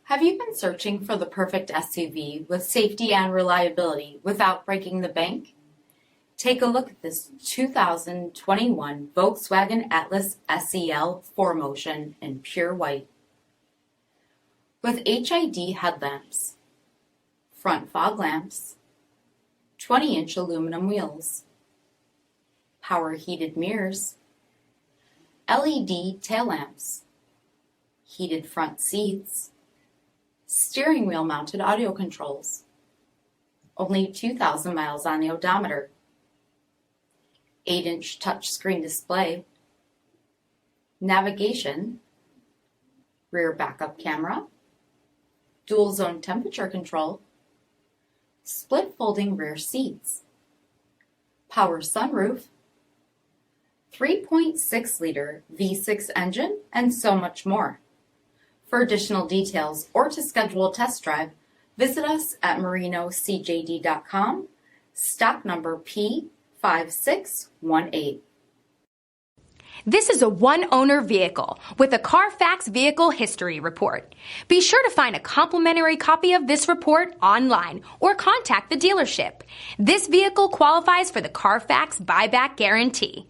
Have you been searching for the perfect SUV with safety and reliability without breaking the bank? Take a look at this 2021 Volkswagen Atlas SEL 4Motion in pure white. With HID headlamps, front fog lamps, 20-inch aluminum wheels, power heated mirrors, LED tail lamps, heated front seats, steering wheel mounted audio controls, only 2,000 miles on the odometer, 8-inch touchscreen display, navigation, rear backup camera, dual zone temperature control, split folding rear seats, power sunroof, 3.6-liter V6 engine, and so much more. For additional details or to schedule a test drive, visit us at marinocjd.com, stock number P5618. This is a one-owner vehicle with a CARFAX Vehicle History Report. Be sure to find a complimentary copy of this report online or contact the dealership. This vehicle qualifies for the CARFAX Buyback Guarantee.